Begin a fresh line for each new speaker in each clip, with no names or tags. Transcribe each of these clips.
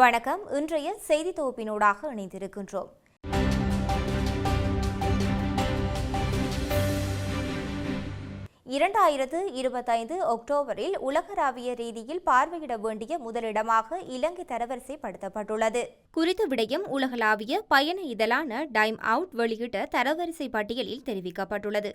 வணக்கம். இன்றைய செய்தி தொகுப்பினூடாக இணைந்திருக்கின்றோம். அக்டோபரில் உலகளாவிய ரீதியில் பார்வையிட வேண்டிய முதலிடமாக இலங்கை தரவரிசைப்படுத்தப்பட்டுள்ளது. குறித்த விடயம் உலகளாவிய பயண இதழான டைம் அவுட் வெளியிட்ட தரவரிசை பட்டியலில் தெரிவிக்கப்பட்டுள்ளது.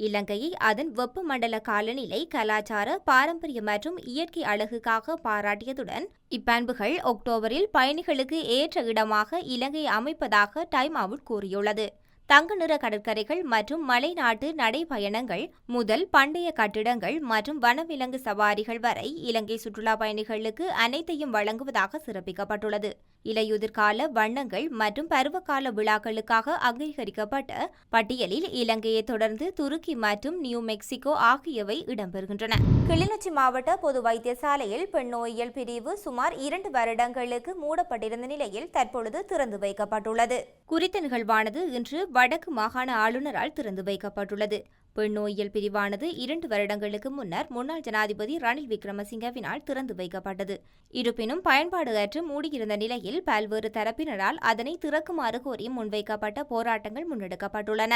இலங்கையை அதன் வெப்பமண்டல காலநிலை, கலாச்சார, பாரம்பரிய மற்றும் இயற்கை அழகுக்காக பாராட்டியதுடன் இப்பண்புகள் அக்டோபரில் பயணிகளுக்கு ஏற்ற இடமாக இலங்கையை அமைப்பதாக டைம் அவுட் கூறியுள்ளது. தங்க நிற கடற்கரைகள் மற்றும் மலைநாட்டு நடைபயணங்கள் முதல் பண்டைய கட்டிடங்கள் மற்றும் வனவிலங்கு சவாரிகள் வரை இலங்கை சுற்றுலா பயணிகளுக்கு அனைத்தையும் வழங்குவதாக சிறப்பிக்கப்பட்டுள்ளது. இலையுதிர்கால வண்ணங்கள் மற்றும் பருவகால விழாக்களுக்காக அங்கீகரிக்கப்பட்ட பட்டியலில் இலங்கையை தொடர்ந்து துருக்கி மற்றும் நியூ மெக்சிகோ ஆகியவை இடம்பெறுகின்றன. கிளிநொச்சி மாவட்ட பொது வைத்தியசாலையில் பெண் நோயியல் பிரிவு சுமார் 2 வருடங்களுக்கு மூடப்பட்டிருந்த நிலையில் தற்பொழுது திறந்து வைக்கப்பட்டுள்ளது. குறித்த நிகழ்வானது இன்று வடக்கு மாகாண ஆளுநரால் திறந்து வைக்கப்பட்டுள்ளது. பெண் நோயியல் பிரிவானது 2 வருடங்களுக்கு முன்னர் முன்னாள் ஜனாதிபதி ரணில் விக்ரமசிங்கவினால் திறந்து வைக்கப்பட்டது. இருப்பினும் பயன்பாடு அற்று மூடியிருந்த நிலையில் பல்வேறு தரப்பினரால் அதனை திறக்குமாறு கோரி முன்வைக்கப்பட்ட போராட்டங்கள் முன்னெடுக்கப்பட்டுள்ளன.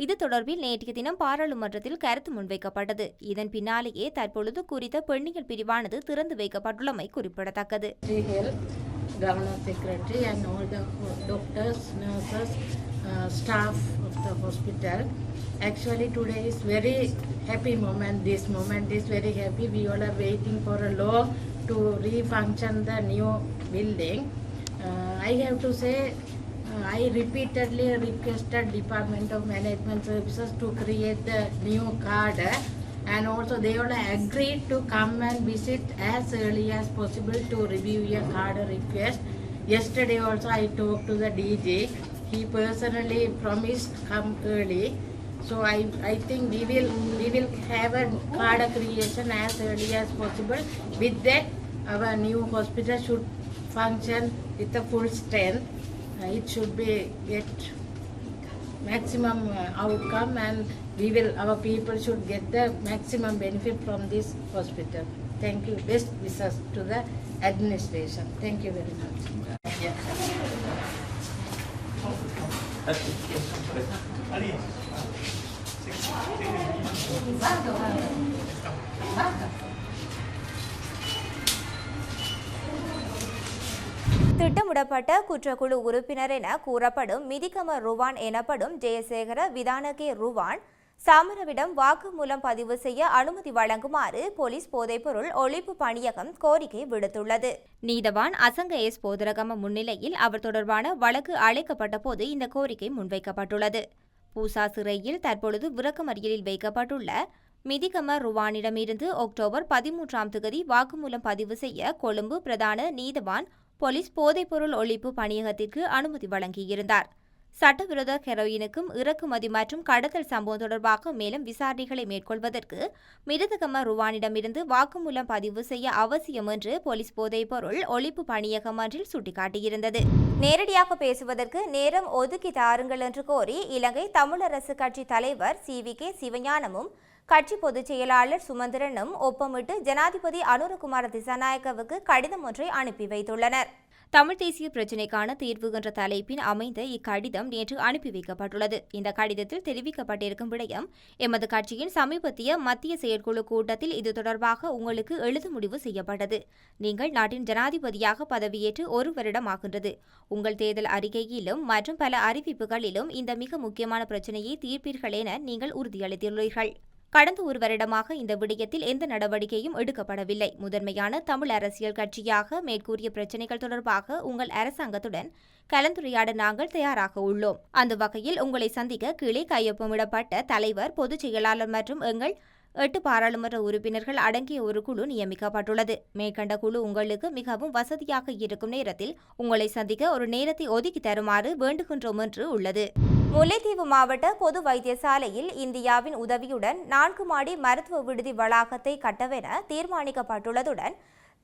இது தொடர்பில் நேற்றைய தினம் பாராளுமன்றத்தில் கருத்து முன்வைக்கப்பட்டது. இதன் பின்னாலேயே தற்பொழுது குறித்த பெண்ணியல் பிரிவானது திறந்து வைக்கப்பட்டுள்ளமை குறிப்பிடத்தக்கது.
Governor Secretary and all the doctors, nurses, staff of the hospital. Actually today is very happy moment. This moment is very happy. We all are waiting for a long to re-function the new building. I have to say I repeatedly requested Department of Management Services to create the new cadre. And also they all agreed to come and visit as early as possible to review your cadre request. Yesterday also I talked to the DG. He personally promised come early. So I think we will have a cadre creation as early as possible. With that our new hospital should function with a full strength. It should be get maximum outcome and our people should get the maximum benefit from this hospital. Thank you. Best wishes to the administration. Thank you very much.
திட்டமிடப்பட்ட குற்றக்குழு உறுப்பினர் என கூறப்படும் மிதிகம ருவான் எனப்படும் ஜெயசேகர விதானகே ருவான் சாமரவிடம் வாக்குமூலம் பதிவு செய்ய அனுமதி வழங்குமாறு போலீஸ் போதைப்பொருள் ஒழிப்பு பணியகம் கோரிக்கை விடுத்துள்ளது. நீதவான் அசங்க எஸ் போதரகம முன்னிலையில் அவர் தொடர்பான வழக்கு அழைக்கப்பட்ட போது இந்த கோரிக்கை முன்வைக்கப்பட்டுள்ளது. பூசா சிறையில் தற்பொழுது விளக்கமறியலில் வைக்கப்பட்டுள்ள மிதிகம ருவானிடமிருந்து அக்டோபர் 13 வாக்குமூலம் பதிவு செய்ய கொழும்பு பிரதான நீதவான் போலீஸ் போதைப்பொருள் ஒழிப்பு பணியகத்திற்கு அனுமதி வழங்கியிருந்தார். சட்டவிரோத ஹெரோயினுக்கும் இறக்குமதி மற்றும் கடத்தல் சம்பவம் தொடர்பாக மேலும் விசாரணைகளை மேற்கொள்வதற்கு மிருதகம ருவானிடமிருந்து வாக்குமூலம் பதிவு செய்ய அவசியம் என்று போலீஸ் போதைப்பொருள் ஒழிப்பு பணியகம் ஒன்றில் சுட்டிக்காட்டியிருந்தது. நேரடியாக பேசுவதற்கு நேரம் ஒதுக்கி தாருங்கள் என்று கோரி இலங்கை தமிழரசு கட்சி தலைவர் CVK சிவஞானமும் கட்சி பொதுச் செயலாளர் சுமந்திரனும் ஒப்பமிட்டு ஜனாதிபதி அனுரகுமார திசாநாயக்கவுக்கு கடிதம் ஒன்றை அனுப்பி வைத்துள்ளனர். தமிழ் தேசிய பிரச்சினைக்கான தீர்வு என்ற தலைப்பின் அமைந்த இக்கடிதம் நேற்று அனுப்பி வைக்கப்பட்டுள்ளது. இந்த கடிதத்தில் தெரிவிக்கப்பட்டிருக்கும் விடயம், எமது கட்சியின் சமீபத்திய மத்திய செயற்குழு கூட்டத்தில் இது தொடர்பாக உங்களுக்கு எழுத முடிவு செய்யப்பட்டது. நீங்கள் நாட்டின் ஜனாதிபதியாக பதவியேற்று 1 வருடம் ஆகின்றது. உங்கள் தேர்தல் அறிக்கையிலும் மற்றும் பல அறிவிப்புகளிலும் இந்த மிக முக்கியமான பிரச்சினையை தீர்ப்பீர்கள் என நீங்கள் உறுதியளித்துள்ளீர்கள். கடந்த 1 வருடமாக இந்த விடயத்தில் எந்த நடவடிக்கையும் எடுக்கப்படவில்லை. முதன்மையான தமிழ் அரசியல் கட்சியாக மேற்கூறிய பிரச்சினைகள் தொடர்பாக உங்கள் அரசாங்கத்துடன் கலந்துரையாட நாங்கள் தயாராக உள்ளோம். அந்த வகையில் உங்களை சந்திக்க கீழே கையொப்பமிடப்பட்ட தலைவர், பொதுச் செயலாளர் மற்றும் எங்கள் 8 பாராளுமன்ற உறுப்பினர்கள் அடங்கிய ஒரு குழு நியமிக்கப்பட்டுள்ளது. மேற்கண்ட குழு உங்களுக்கு மிகவும் வசதியாக இருக்கும் நேரத்தில் உங்களை சந்திக்க ஒரு நேரத்தை ஒதுக்கி தருமாறு வேண்டுகின்றோம் என்று உள்ளது. முல்லைத்தீவு மாவட்ட பொது வைத்தியசாலையில் இந்தியாவின் உதவியுடன் 4 மாடி மருத்துவ விடுதி வளாகத்தை கட்டவென தீர்மானிக்கப்பட்டுள்ளதுடன்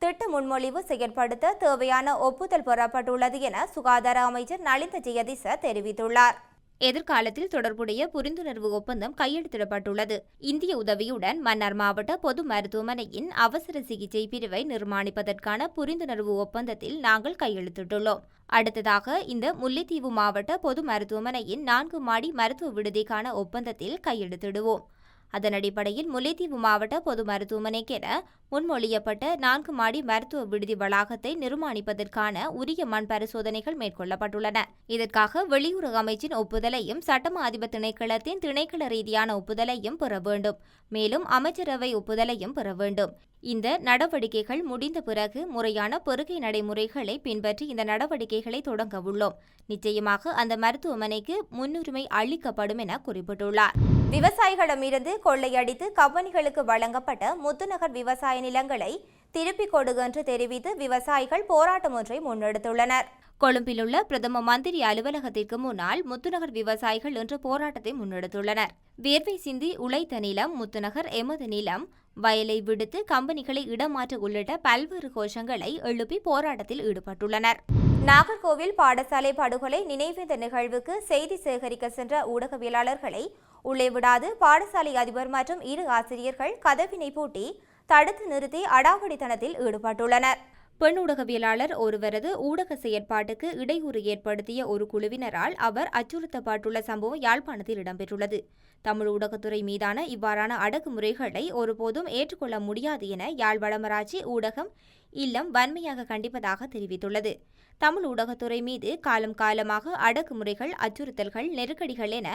திட்ட முன்மொழிவு செயற்படுத்த தேவையான ஒப்புதல் பெறப்பட்டுள்ளது என சுகாதார அமைச்சர் நலிந்த ஜெயதிச தெரிவித்துள்ளார். எதிர்காலத்தில் தொடர்புடைய புரிந்துணர்வு ஒப்பந்தம் கையெழுத்திடப்பட்டுள்ளது. இந்திய உதவியுடன் மன்னார் மாவட்ட பொது மருத்துவமனையின் அவசர சிகிச்சை பிரிவை நிர்மாணிப்பதற்கான புரிந்துணர்வு ஒப்பந்தத்தில் நாங்கள் கையெழுத்திட்டுள்ளோம். அடுத்ததாக இந்த முல்லைத்தீவு மாவட்ட பொது மருத்துவமனையின் 4 மாடி மருத்துவ விடுதிக்கான ஒப்பந்தத்தில் கையெழுத்திடுவோம். அதன் அடிப்படையில் முல்லைத்தீவு மாவட்ட பொது மருத்துவமனைக்கென முன்மொழியப்பட்ட 4 மாடி மருத்துவ விடுதி வளாகத்தை நிர்மாணிப்பதற்கான உரிய மண் பரிசோதனைகள் மேற்கொள்ளப்பட்டுள்ளன. இதற்காக வெளியுறவு அமைச்சின் ஒப்புதலையும் சட்டமா அதிபர் திணைக்களத்தின் திணைக்கள ரீதியான ஒப்புதலையும் பெற வேண்டும். மேலும் அமைச்சரவை ஒப்புதலையும் பெற வேண்டும். இந்த நடவடிக்கைகள் முடிந்த பிறகு முறையான பெறுகை நடைமுறைகளை பின்பற்றி இந்த நடவடிக்கைகளை தொடங்க உள்ளோம். நிச்சயமாக அந்த மருத்துவமனைக்கு முன்னுரிமை அளிக்கப்படும் என குறிப்பிட்டுள்ளார். விவசாயிகளிடமிருந்து கொள்ளையடித்து கம்பெனிகளுக்கு வழங்கப்பட்ட முத்துநகர் விவசாய நிலங்களை திருப்பிக் கொடு என்று தெரிவித்து விவசாயிகள் போராட்டம் ஒன்றை முன்னெடுத்துள்ளனர். கொழும்பிலுள்ள பிரதம மந்திரி அலுவலகத்திற்கு முன்னால் முத்துநகர் விவசாயிகள் இன்று போராட்டத்தை முன்னெடுத்துள்ளனர். வேர்வை சிந்தி உழைத்த நிலம் முத்துநகர் எமது நிலம், வயலை விடுத்து கம்பெனிகளை இடமாற்ற உள்ளிட்ட பல்வேறு கோஷங்களை எழுப்பி போராட்டத்தில் ஈடுபட்டுள்ளனர். நாகர்கோவில் பாடசாலை படுகொலை நினைவேந்த நிகழ்வுக்கு செய்தி சேகரிக்க சென்ற ஊடகவியலாளர்களை உள்ளே விடாது பாடசாலை அதிபர் மற்றும் 2 ஆசிரியர்கள் கதவினை பூட்டி தடுத்து நிறுத்தி அடாவடித்தனத்தில் ஈடுபட்டுள்ளனர். பெண் ஊடகவியலாளர் ஒருவரது ஊடக செயற்பாட்டுக்கு இடையூறு ஏற்படுத்திய ஒரு குழுவினரால் அவர் அச்சுறுத்தப்பட்டுள்ள சம்பவம் யாழ்ப்பாணத்தில் இடம்பெற்றுள்ளது. தமிழ் ஊடகத்துறை மீதான இவ்வாறான அடக்குமுறைகளை ஒருபோதும் ஏற்றுக்கொள்ள முடியாது என யாழ் வடமராட்சி ஊடகம் இல்லம் வன்மையாக கண்டிப்பதாக தெரிவித்துள்ளது. தமிழ் ஊடகத்துறை மீது காலம் காலமாக அடக்குமுறைகள், அச்சுறுத்தல்கள், நெருக்கடிகள் என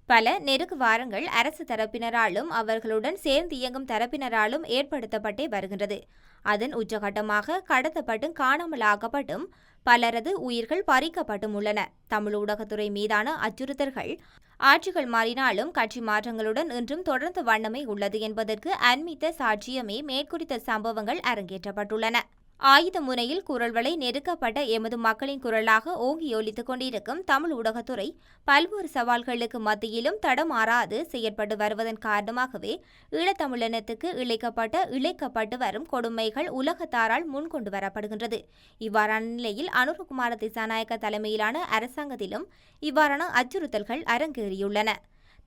பல நெருக்குவாரங்கள் அரசு தரப்பினராலும் அவர்களுடன் சேர்ந்து இயங்கும் தரப்பினராலும் ஏற்படுத்தப்பட்டே வருகின்றது. அதன் உச்சகட்டமாக கடத்தப்பட்டும் காணாமல் ஆக்கப்பட்டும் பலரது உயிர்கள் பறிக்கப்பட்டும் உள்ளன. தமிழ் ஊடகத்துறை மீதான அச்சுறுத்தல்கள் ஆட்சிகள் மாறினாலும் கட்சி மாற்றங்களுடன் இன்றும் தொடர்ந்த வண்ணமே உள்ளது என்பதற்கு அண்மித்த சாட்சியமே மேற்குறித்த சம்பவங்கள் அரங்கேற்றப்பட்டுள்ளன. ஆயுத முனையில் குரல்வளை நெருக்கப்பட்ட எமது மக்களின் குரலாக ஓங்கி ஒலித்துக் கொண்டிருக்கும் தமிழ் ஊடகத்துறை பல்வேறு சவால்களுக்கு மத்தியிலும் தடமாறாது செயற்பட்டு வருவதன் காரணமாகவே ஈழத்தமிழினத்துக்கு இழைக்கப்பட்டு வரும் கொடுமைகள் உலகத்தாரால் முன்கொண்டு வரப்படுகின்றது. இவ்வாறான நிலையில் அனுரகுமார திசாநாயக்க தலைமையிலான அரசாங்கத்திலும் இவ்வாறான அச்சுறுத்தல்கள் அரங்கேறியுள்ளன.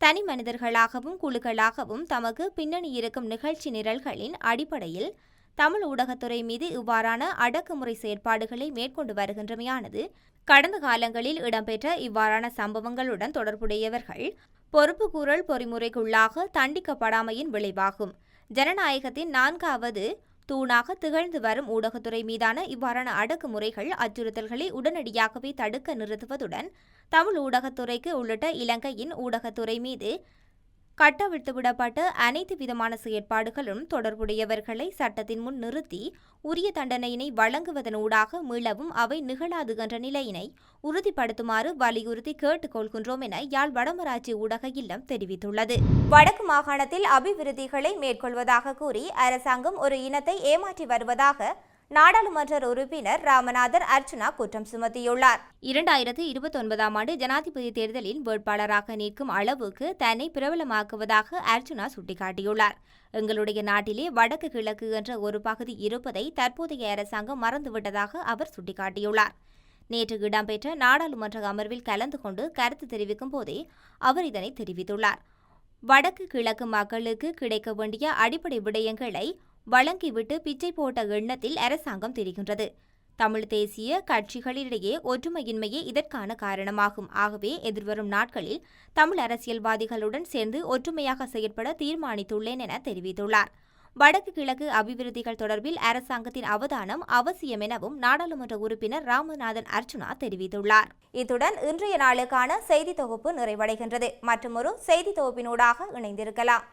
தனி மனிதர்களாகவும் குழுக்களாகவும் தமக்கு பின்னணி இருக்கும் நிகழ்ச்சி நிரல்களின் அடிப்படையில் தமிழ் ஊடகத்துறை மீது இவ்வாறான அடக்குமுறை செயற்பாடுகளை மேற்கொண்டு வருகின்றமையானது கடந்த காலங்களில் இடம்பெற்ற இவ்வாறான சம்பவங்களுடன் தொடர்புடையவர்கள் பொறுப்புக்கூறல் பொறிமுறைக்குள்ளாக தண்டிக்கப்படாமையின் விளைவாகும். ஜனநாயகத்தின் 4வது தூணாக திகழ்ந்து வரும் ஊடகத்துறை மீதான இவ்வாறான அடக்குமுறைகள், அச்சுறுத்தல்களை உடனடியாகவே தடுக்க நிறுத்துவதுடன் தமிழ் ஊடகத்துறைக்கு உள்ளிட்ட இலங்கையின் ஊடகத்துறை மீது கட்டவிழ்த்துவிடப்பட்ட அனைத்து விதமான செயற்பாடுகளும் தொடர்புடையவர்களை சட்டத்தின் முன் நிறுத்தி உரிய தண்டனையினை வழங்குவதனூடாக மீளவும் அவை நிகழாது என்ற நிலையினை உறுதிப்படுத்துமாறு வலியுறுத்தி கேட்டுக்கொள்கின்றோம் என யாழ் வடமராட்சி ஊடக இல்லம் தெரிவித்துள்ளது. வடக்கு மாகாணத்தில் அபிவிருத்திகளை மேற்கொள்வதாக கூறி அரசாங்கம் ஒரு இனத்தை ஏமாற்றி வருவதாக நாடாளுமன்ற உறுப்பினர் ராமநாதன் அர்ச்சுனா குற்றம் சுமத்தியுள்ளார். 2029ஆம் ஆண்டு ஜனாதிபதி தேர்தலில் வேட்பாளராக நிற்கும் அளவுக்கு தன்னை பிரபலமாக்குவதாக அர்ச்சுனா சுட்டிக்காட்டியுள்ளார். எங்களுடைய நாட்டிலே வடக்கு கிழக்கு என்ற ஒரு பகுதி இருப்பதை தற்போதைய அரசாங்கம் மறந்துவிட்டதாக அவர் சுட்டிக்காட்டியுள்ளார். நேற்று இடம்பெற்ற நாடாளுமன்ற அமர்வில் கலந்து கொண்டு கருத்து தெரிவிக்கும் போதே அவர் இதனை தெரிவித்துள்ளார். வடக்கு கிழக்கு மக்களுக்கு கிடைக்க வேண்டிய அடிப்படை விடயங்களை வழங்கிவிட்டு பிச்சை போட்ட எண்ணத்தில் அரசாங்கம் தெரிகின்றது. தமிழ் தேசிய கட்சிகளிடையே ஒற்றுமையின்மையே இதற்கான காரணமாகும். ஆகவே எதிர்வரும் நாட்களில் தமிழ் அரசியல்வாதிகளுடன் சேர்ந்து ஒற்றுமையாக செயற்பட தீர்மானித்துள்ளேன் என தெரிவித்துள்ளார். வடக்கு கிழக்கு அபிவிருத்திகள் தொடர்பில் அரசாங்கத்தின் அவதானம் அவசியம் எனவும் நாடாளுமன்ற உறுப்பினர் ராமநாதன் அர்ச்சுனா தெரிவித்துள்ளார். இத்துடன் இன்றைய நாளுக்கான செய்தி தொகுப்பு நிறைவடைகின்றது. மற்றொரு செய்தி தொகுப்பினூடாக இணைந்திருக்கலாம்.